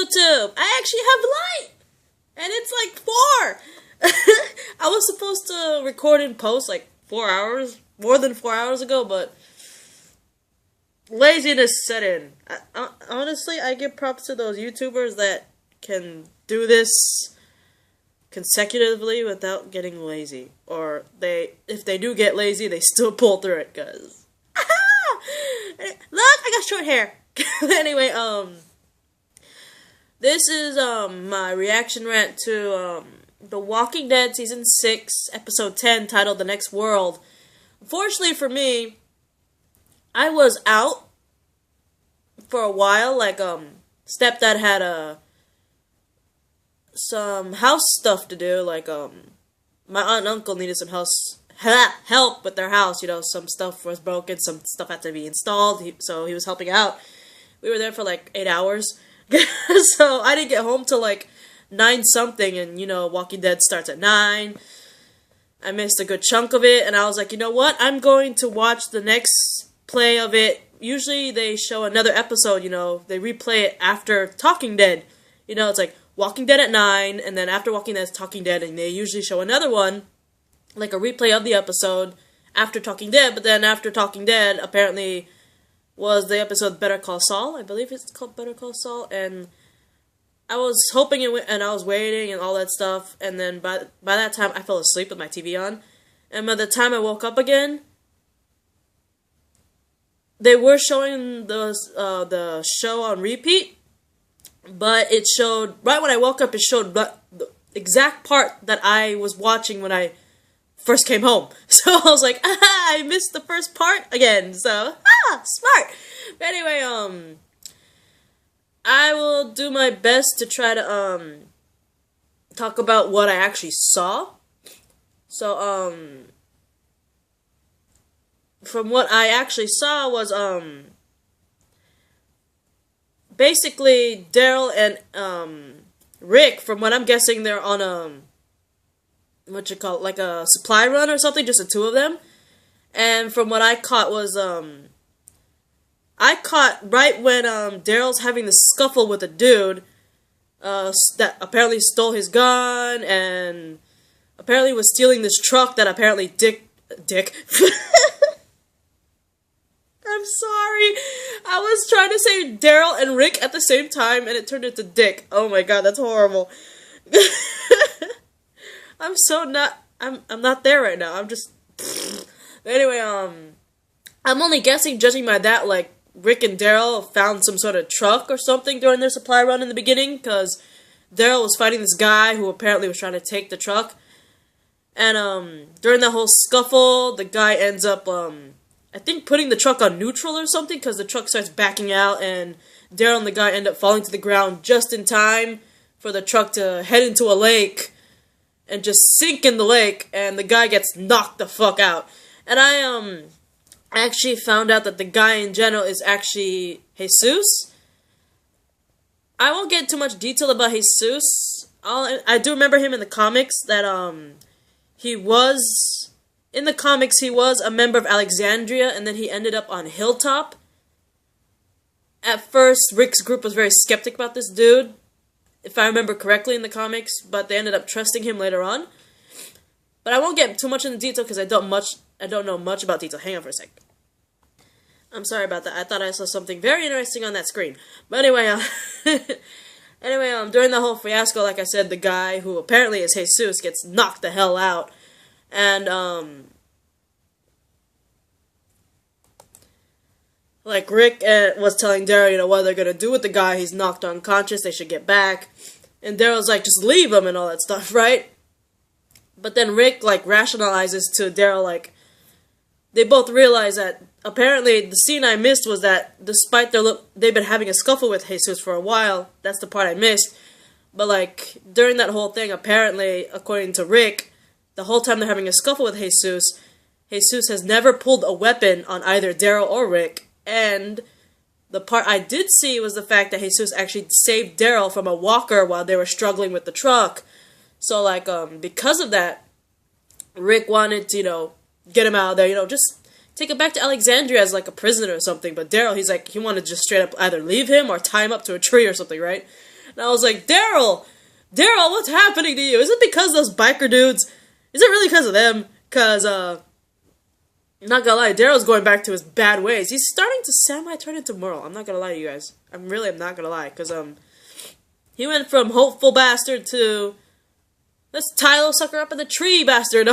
YouTube. I actually have light. And it's like 4. I was supposed to record and post like 4 hours, more than 4 hours ago, but laziness set in. Honestly, I give props to those YouTubers that can do this consecutively without getting lazy. Or if they do get lazy, they still pull through it, cause look, I got short hair. Anyway, this is my reaction rant to The Walking Dead Season 6, Episode 10, titled The Next World. Unfortunately for me, I was out for a while. Like, stepdad had some house stuff to do. Like, my aunt and uncle needed some help with their house. You know, some stuff was broken, some stuff had to be installed, so he was helping out. We were there for like 8 hours. So I didn't get home till like 9 something, and you know, Walking Dead starts at 9. I missed a good chunk of it, and I was like, you know what? I'm going to watch the next play of it. Usually they show another episode, you know, they replay it after Talking Dead. You know, it's like Walking Dead at 9, and then after Walking Dead is Talking Dead, and they usually show another one, like a replay of the episode after Talking Dead, but then after Talking Dead, apparently, was the episode Better Call Saul. I believe it's called Better Call Saul, and I was hoping and I was waiting and all that stuff, and then by that time, I fell asleep with my TV on, and by the time I woke up again, they were showing the show on repeat, but it showed, right when I woke up, it showed the exact part that I was watching when I first came home. So I was like, I missed the first part again, so, smart. But anyway, I will do my best to try to, talk about what I actually saw. So, from what I actually saw was, basically, Daryl and, Rick, from what I'm guessing, they're on, like a supply run or something, just the two of them. And from what I caught was, I caught right when, Daryl's having the scuffle with a dude, that apparently stole his gun, and apparently was stealing this truck that apparently Dick, I'm sorry. I was trying to say Daryl and Rick at the same time, and it turned into Dick. Oh my god, that's horrible. I'm not there right now. I'm just... Anyway, I'm only guessing, judging by that, like, Rick and Daryl found some sort of truck or something during their supply run in the beginning, because Daryl was fighting this guy who apparently was trying to take the truck. And, during that whole scuffle, the guy ends up, I think putting the truck on neutral or something, because the truck starts backing out, and Daryl and the guy end up falling to the ground just in time for the truck to head into a lake and just sink in the lake, and the guy gets knocked the fuck out. And I actually found out that the guy in general is actually Jesus. I won't get too much detail about Jesus. I do remember him in the comics that, in the comics, he was a member of Alexandria, and then he ended up on Hilltop. At first, Rick's group was very skeptic about this dude, if I remember correctly in the comics, but they ended up trusting him later on. But I won't get too much into detail because I don't know much about detail. Hang on for a sec. I'm sorry about that. I thought I saw something very interesting on that screen. But anyway, during the whole fiasco, like I said, the guy who apparently is Jesus gets knocked the hell out. And, like, Rick was telling Daryl, you know, what they're gonna do with the guy. He's knocked unconscious. They should get back. And Daryl's like, just leave him and all that stuff, right? But then Rick, like, rationalizes to Daryl, like, they both realize that apparently the scene I missed was that despite they've been having a scuffle with Jesus for a while. That's the part I missed. But, like, during that whole thing, apparently, according to Rick, the whole time they're having a scuffle with Jesus has never pulled a weapon on either Daryl or Rick. And the part I did see was the fact that Jesus actually saved Daryl from a walker while they were struggling with the truck. So, like, because of that, Rick wanted to, you know, get him out of there, you know, just take him back to Alexandria as like a prisoner or something. But Daryl, he's like, he wanted to just straight up either leave him or tie him up to a tree or something, right? And I was like, Daryl, what's happening to you? Is it because those biker dudes? Is it really because of them? Because, I'm not gonna lie, Daryl's going back to his bad ways. He's starting to semi-turn into Merle. I'm not gonna lie to you guys. I'm not gonna lie. Because, he went from hopeful bastard to, let's tie little sucker up in the tree bastard.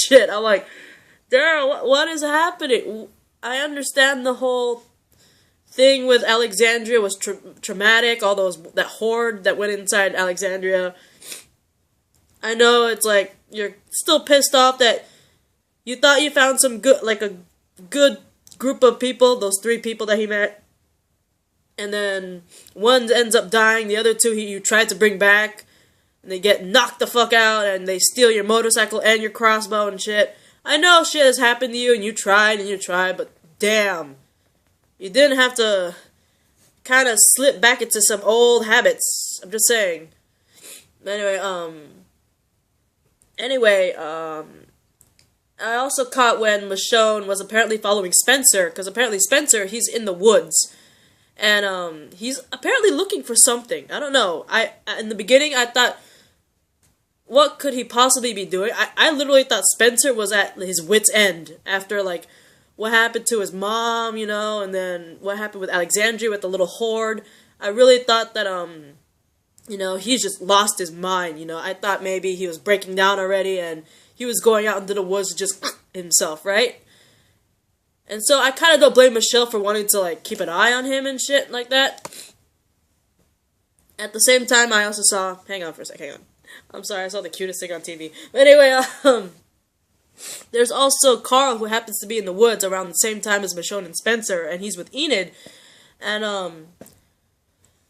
Shit. I'm like, Daryl, what is happening? I understand the whole thing with Alexandria was traumatic. All that horde that went inside Alexandria. I know it's like you're still pissed off that you thought you found some good, like a good group of people. Those 3 people that he met, and then one ends up dying. The other 2 you tried to bring back, and they get knocked the fuck out, and they steal your motorcycle and your crossbow and shit. I know shit has happened to you, and you tried, but damn. You didn't have to kind of slip back into some old habits. I'm just saying. Anyway, I also caught when Michonne was apparently following Spencer, because apparently Spencer, he's in the woods. And, he's apparently looking for something. I don't know. In the beginning, I thought, what could he possibly be doing? I literally thought Spencer was at his wit's end after, like, what happened to his mom, you know, and then what happened with Alexandria with the little horde. I really thought that, you know, he's just lost his mind, you know. I thought maybe he was breaking down already and he was going out into the woods to just himself, right? And so I kind of don't blame Michelle for wanting to, like, keep an eye on him and shit like that. At the same time, I also saw, hang on for a sec, hang on. I'm sorry, I saw the cutest thing on TV. But anyway, there's also Carl, who happens to be in the woods around the same time as Michonne and Spencer, and he's with Enid. And,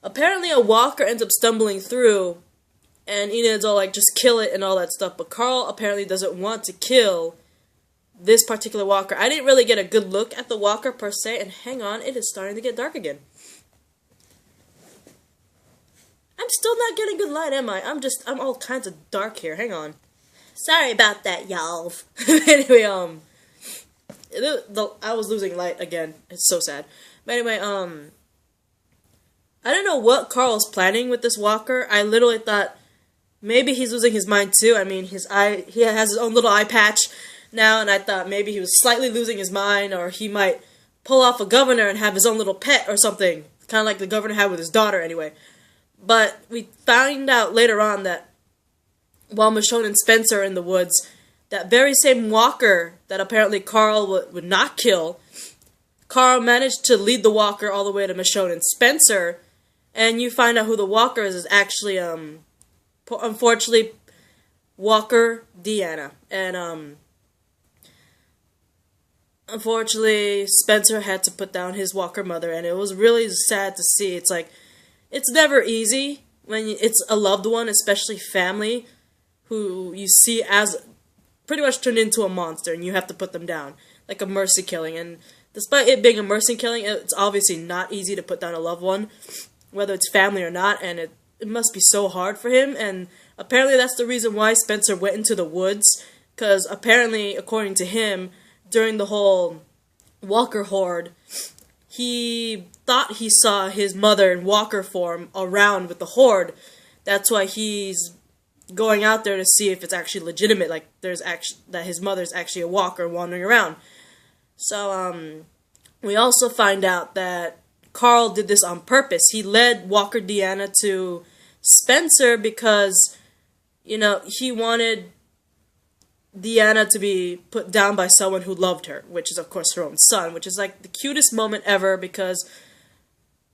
apparently a walker ends up stumbling through, and Enid's all like, just kill it and all that stuff. But Carl apparently doesn't want to kill this particular walker. I didn't really get a good look at the walker per se, and hang on, it is starting to get dark again. I'm still not getting good light, am I? I'm all kinds of dark here, hang on. Sorry about that, y'all. Anyway, I was losing light again. It's so sad. But anyway, I don't know what Carl's planning with this walker. I literally thought maybe he's losing his mind too. I mean, he has his own little eye patch now, and I thought maybe he was slightly losing his mind, or he might pull off a governor and have his own little pet or something. Kind of like the governor had with his daughter, anyway. But we found out later on that while Michonne and Spencer are in the woods, that very same walker that apparently Carl would not kill, Carl managed to lead the walker all the way to Michonne and Spencer, and you find out who the walker is actually, unfortunately, Walker Deanna. And, unfortunately, Spencer had to put down his walker mother, and it was really sad to see. It's like, it's never easy when it's a loved one, especially family, who you see as pretty much turned into a monster, and you have to put them down, like a mercy killing. And despite it being a mercy killing, it's obviously not easy to put down a loved one, whether it's family or not, and it must be so hard for him. And apparently that's the reason why Spencer went into the woods, because apparently, according to him, during the whole Walker horde, he thought he saw his mother in Walker form around with the horde. That's why he's going out there to see if it's actually legitimate, like that his mother's actually a walker wandering around. So, we also find out that Carl did this on purpose. He led Walker Deanna to Spencer because, you know, he wanted Deanna to be put down by someone who loved her, which is, of course, her own son, which is, like, the cutest moment ever because,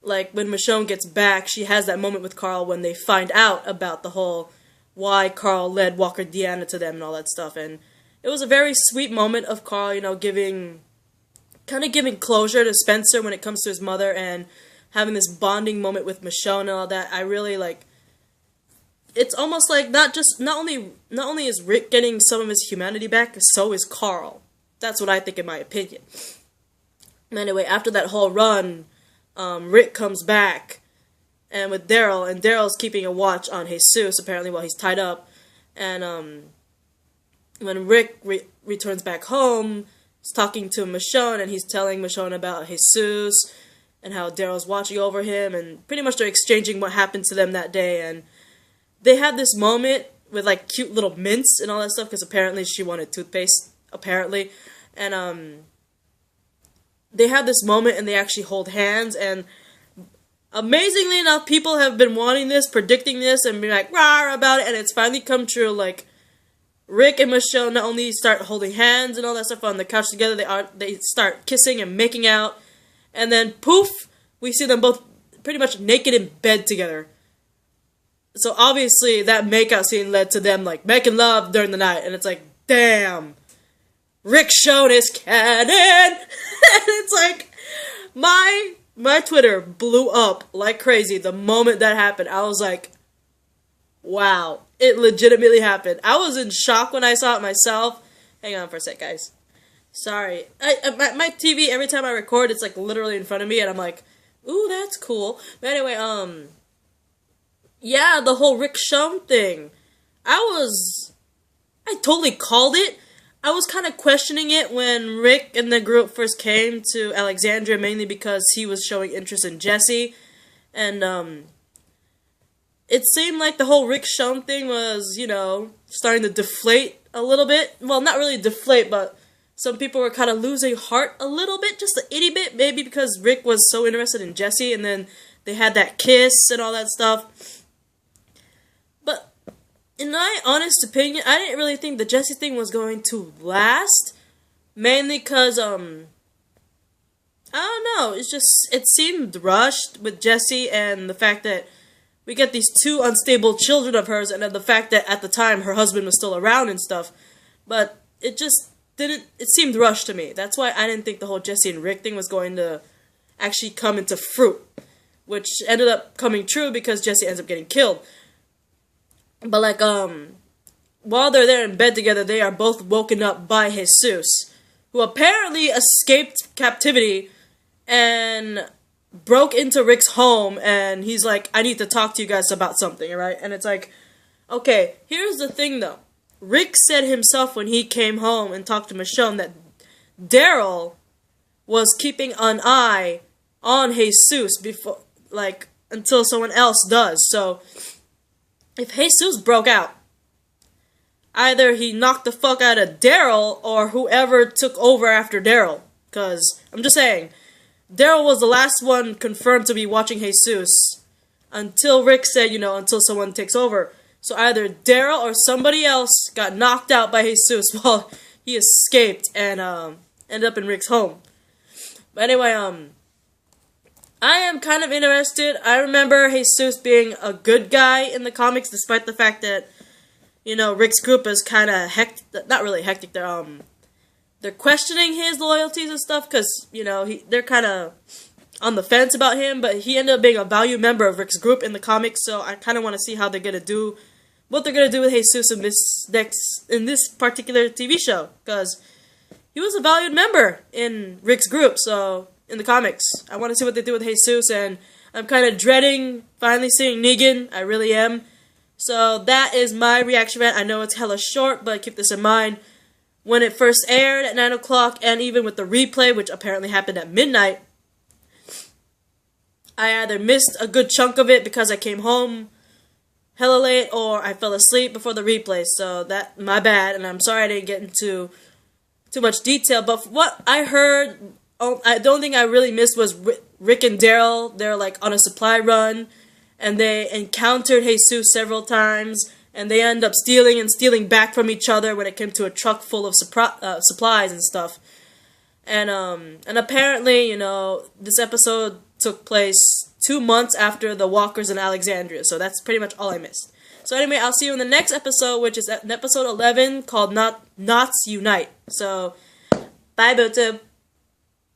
like, when Michonne gets back, she has that moment with Carl when they find out about the whole why Carl led Walker Deanna to them and all that stuff. And it was a very sweet moment of Carl, you know, giving closure to Spencer when it comes to his mother and having this bonding moment with Michonne and all that. I really, like, it's almost like not only is Rick getting some of his humanity back, so is Carl. That's what I think, in my opinion. Anyway, after that whole run, Rick comes back, and with Daryl, and Daryl's keeping a watch on Jesus, apparently, while he's tied up. And, when Rick returns back home, talking to Michonne, and he's telling Michonne about Jesus and how Daryl's watching over him, and pretty much they're exchanging what happened to them that day. And they have this moment with like cute little mints and all that stuff, because apparently she wanted toothpaste, apparently. And they have this moment and they actually hold hands, and amazingly enough, people have been wanting this, predicting this, and being like rah about it, and it's finally come true. Like, Rick and Michonne not only start holding hands and all that stuff on the couch together, they start kissing and making out, and then poof, we see them both pretty much naked in bed together. So obviously that makeout scene led to them like making love during the night, and it's like, damn, Rick Michonne is canon. And it's like my Twitter blew up like crazy the moment that happened. I was like, wow, it legitimately happened. I was in shock when I saw it myself. Hang on for a sec, guys. Sorry. My TV, every time I record, it's like literally in front of me, and I'm like, ooh, that's cool. But anyway, yeah, the whole Rick Michonne thing. I totally called it. I was kind of questioning it when Rick and the group first came to Alexandria, mainly because he was showing interest in Jesse. And, it seemed like the whole Rick Michonne thing was, starting to deflate a little bit. Well, not really deflate, but some people were kind of losing heart a little bit, just a itty bit, maybe because Rick was so interested in Jesse, and then they had that kiss and all that stuff. But in my honest opinion, I didn't really think the Jesse thing was going to last, mainly because, I don't know, it seemed rushed with Jesse, and the fact that we get these two unstable children of hers, and then the fact that at the time her husband was still around and stuff. But it just it seemed rushed to me. That's why I didn't think the whole Jesse and Rick thing was going to actually come into fruit, which ended up coming true because Jesse ends up getting killed. But like, while they're there in bed together, they are both woken up by Jesus, who apparently escaped captivity and broke into Rick's home, and he's like, I need to talk to you guys about something, right? And it's like, okay, here's the thing though. Rick said himself when he came home and talked to Michonne that Daryl was keeping an eye on Jesus before, like, until someone else does. So if Jesus broke out, either he knocked the fuck out of Daryl or whoever took over after Daryl. Because, I'm just saying, Daryl was the last one confirmed to be watching Jesus until Rick said, until someone takes over. So either Daryl or somebody else got knocked out by Jesus while he escaped and ended up in Rick's home. But anyway, I am kind of interested. I remember Jesus being a good guy in the comics, despite the fact that, Rick's group is kind of not really hectic. They're questioning his loyalties and stuff because, they're kind of on the fence about him, but he ended up being a valued member of Rick's group in the comics, so I kind of want to see how they're going to do, what they're going to do with Jesus in this particular TV show, because he was a valued member in Rick's group, so, in the comics. I want to see what they do with Jesus, and I'm kind of dreading finally seeing Negan. I really am. So that is my reaction event. I know it's hella short, but keep this in mind. When it first aired at 9 o'clock, and even with the replay, which apparently happened at midnight, I either missed a good chunk of it because I came home hella late, or I fell asleep before the replay, so that, my bad, and I'm sorry I didn't get into too much detail, but from what I heard, I don't think I really missed was Rick and Daryl. They're like on a supply run, and they encountered Jesus several times, and they end up stealing back from each other when it came to a truck full of supplies and stuff. And apparently, this episode took place 2 months after the Walkers in Alexandria, so that's pretty much all I missed. So anyway, I'll see you in the next episode, which is episode 11, called Knots Unite. So, bye, Bootu.